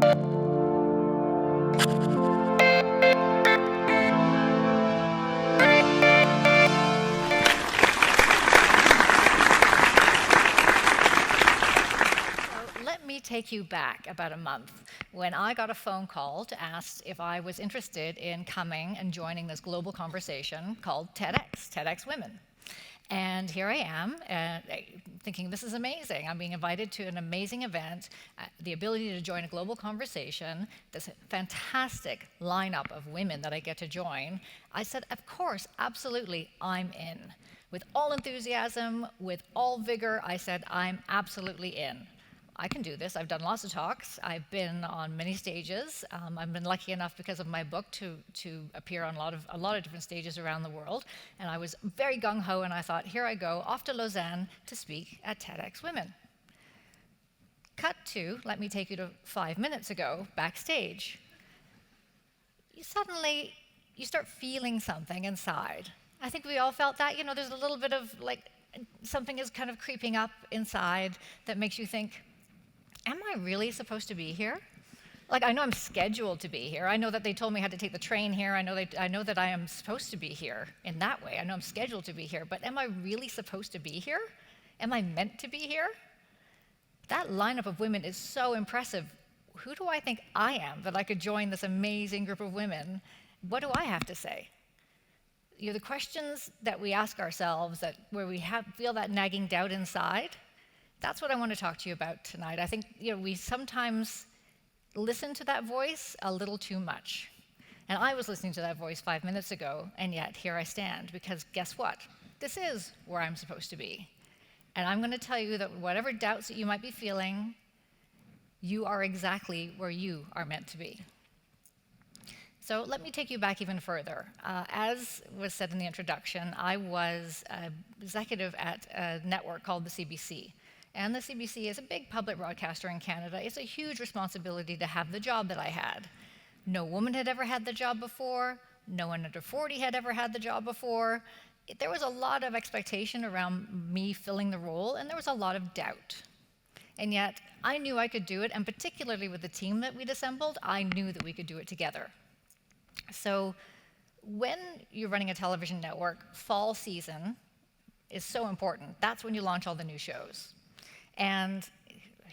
Let me take you back about a month when I got a phone call to ask if I was interested in coming and joining this global conversation called TEDxLausanneWomen. And here I am, thinking this is amazing. I'm being invited to an amazing event, the ability to join a global conversation, this fantastic lineup of women that I get to join. I said, of course, absolutely, I'm in. With all enthusiasm, with all vigor, I said, I'm absolutely in. I can do this. I've done lots of talks. I've been on many stages. I've been lucky enough because of my book to appear on a lot of different stages around the world. And I was very gung-ho, and I thought, here I go, off to Lausanne to speak at TEDxWomen. Cut to, let me take you to 5 minutes ago, backstage. Suddenly, you start feeling something inside. I think we all felt that. You know, there's a little bit of, like, something is kind of creeping up inside that makes you think, am I really supposed to be here? Like, I know I'm scheduled to be here. I know that they told me I had to take the train here. I know that I am supposed to be here in that way. I know I'm scheduled to be here, but am I really supposed to be here? Am I meant to be here? That lineup of women is so impressive. Who do I think I am that I could join this amazing group of women? What do I have to say? You know, the questions that we ask ourselves, where we feel that nagging doubt inside, that's what I want to talk to you about tonight. I think, you know, we sometimes listen to that voice a little too much. And I was listening to that voice 5 minutes ago, and yet here I stand, because guess what? This is where I'm supposed to be. And I'm going to tell you that whatever doubts that you might be feeling, you are exactly where you are meant to be. So let me take you back even further. As was said in the introduction, I was an executive at a network called the CBC. And the CBC is a big public broadcaster in Canada. It's a huge responsibility to have the job that I had. No woman had ever had the job before. No one under 40 had ever had the job before. There was a lot of expectation around me filling the role, and there was a lot of doubt. And yet, I knew I could do it, and particularly with the team that we'd assembled, I knew that we could do it together. So when you're running a television network, fall season is so important. That's when you launch all the new shows. And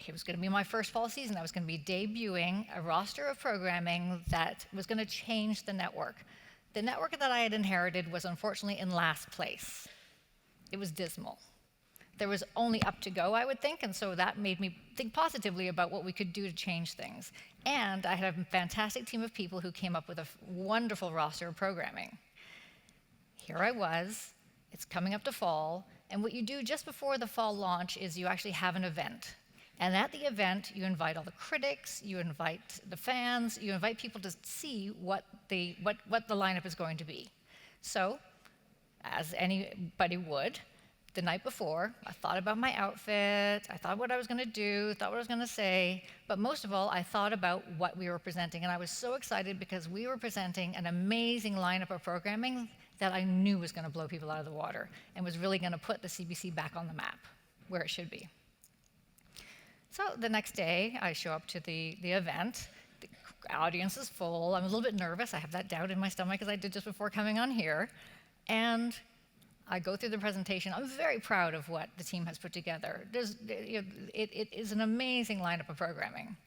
it was going to be my first fall season. I was going to be debuting a roster of programming that was going to change the network. The network that I had inherited was unfortunately in last place. It was dismal. There was only up to go, I would think, and so that made me think positively about what we could do to change things. And I had a fantastic team of people who came up with a wonderful roster of programming. Here I was, it's coming up to fall, and what you do just before the fall launch is you actually have an event. And at the event, you invite all the critics, you invite the fans, you invite people to see what the lineup is going to be. So, as anybody would, the night before, I thought about my outfit, I thought what I was going to do, thought what I was going to say, but most of all, I thought about what we were presenting. And I was so excited because we were presenting an amazing lineup of programming that I knew was going to blow people out of the water and was really going to put the CBC back on the map, where it should be. So the next day, I show up to the event. The audience is full. I'm a little bit nervous. I have that doubt in my stomach, as I did just before coming on here. And I go through the presentation. I'm very proud of what the team has put together. It is an amazing lineup of programming.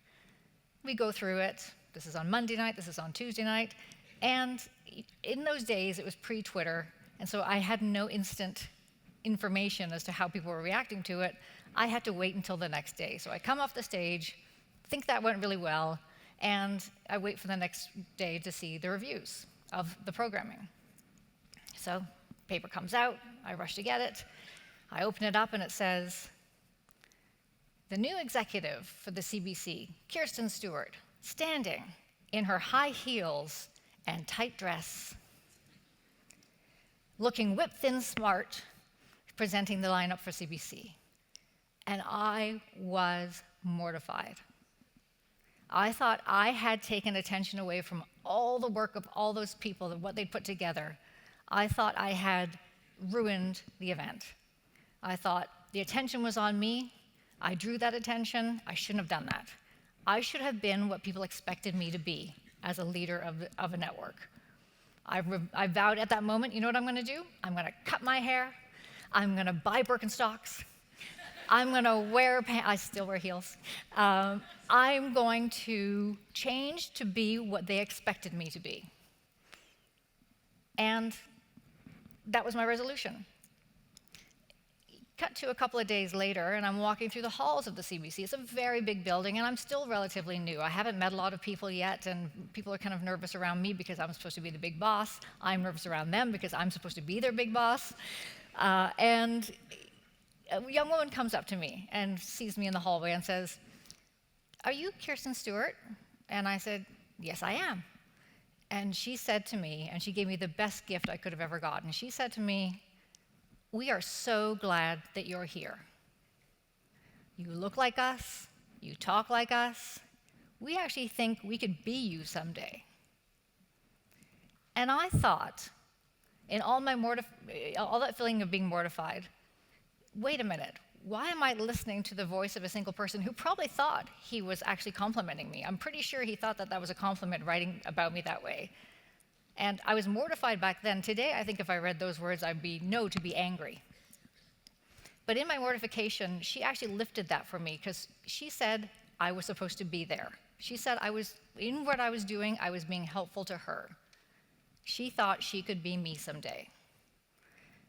We go through it. This is on Monday night. This is on Tuesday night. And in those days, it was pre-Twitter, and so I had no instant information as to how people were reacting to it. I had to wait until the next day. So I come off the stage, think that went really well, and I wait for the next day to see the reviews of the programming. So paper comes out, I rush to get it, I open it up and it says, the new executive for the CBC, Kirstine Stewart, standing in her high heels and tight dress, looking whip-thin smart, presenting the lineup for CBC. And I was mortified. I thought I had taken attention away from all the work of all those people and what they'd put together. I thought I had ruined the event. I thought the attention was on me. I drew that attention. I shouldn't have done that. I should have been what people expected me to be as a leader of a network. I vowed at that moment, you know what I'm going to do? I'm going to cut my hair. I'm going to buy Birkenstocks. I'm going to wear pants. I still wear heels. I'm going to change to be what they expected me to be. And that was my resolution. Cut to a couple of days later, and I'm walking through the halls of the CBC. It's a very big building, and I'm still relatively new. I haven't met a lot of people yet, and people are kind of nervous around me because I'm supposed to be the big boss. I'm nervous around them because I'm supposed to be their big boss. And a young woman comes up to me and sees me in the hallway and says, "Are you Kirstine Stewart?" And I said, "Yes, I am." And she said to me, and she gave me the best gift I could have ever gotten. She said to me, "We are so glad that you're here. You look like us, you talk like us. We actually think we could be you someday." And I thought, in all that feeling of being mortified, wait a minute, why am I listening to the voice of a single person who probably thought he was actually complimenting me? I'm pretty sure he thought that that was a compliment writing about me that way. And I was mortified back then. Today, I think if I read those words, I'd be angry. But in my mortification, she actually lifted that for me because she said I was supposed to be there. She said in what I was doing, I was being helpful to her. She thought she could be me someday.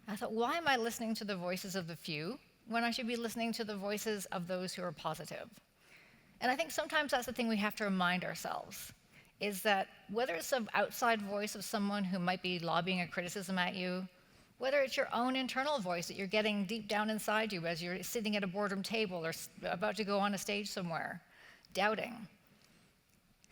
I thought, why am I listening to the voices of the few when I should be listening to the voices of those who are positive? And I think sometimes that's the thing we have to remind ourselves, is that whether it's an outside voice of someone who might be lobbying a criticism at you, whether it's your own internal voice that you're getting deep down inside you as you're sitting at a boardroom table or about to go on a stage somewhere, doubting.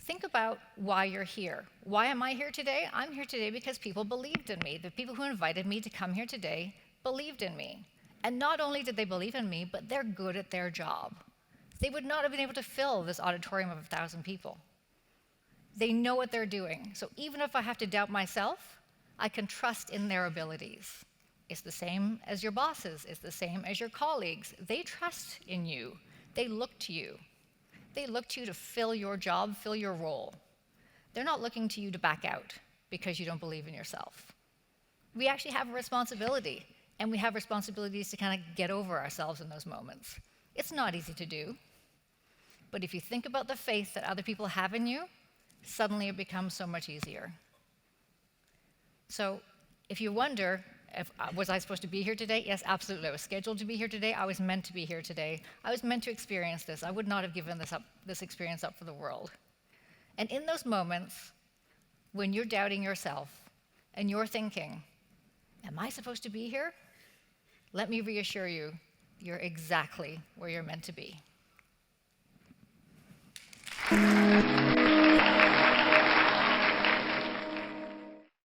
Think about why you're here. Why am I here today? I'm here today because people believed in me. The people who invited me to come here today believed in me. And not only did they believe in me, but they're good at their job. They would not have been able to fill this auditorium of 1,000 people. They know what they're doing. So even if I have to doubt myself, I can trust in their abilities. It's the same as your bosses. It's the same as your colleagues. They trust in you. They look to you. They look to you to fill your job, fill your role. They're not looking to you to back out because you don't believe in yourself. We actually have a responsibility, and we have responsibilities to kind of get over ourselves in those moments. It's not easy to do, but if you think about the faith that other people have in you, suddenly it becomes so much easier. So if you wonder, was I supposed to be here today? Yes, absolutely. I was scheduled to be here today. I was meant to be here today. I was meant to experience this. I would not have given this experience up for the world. And in those moments, when you're doubting yourself and you're thinking, am I supposed to be here? Let me reassure you, you're exactly where you're meant to be.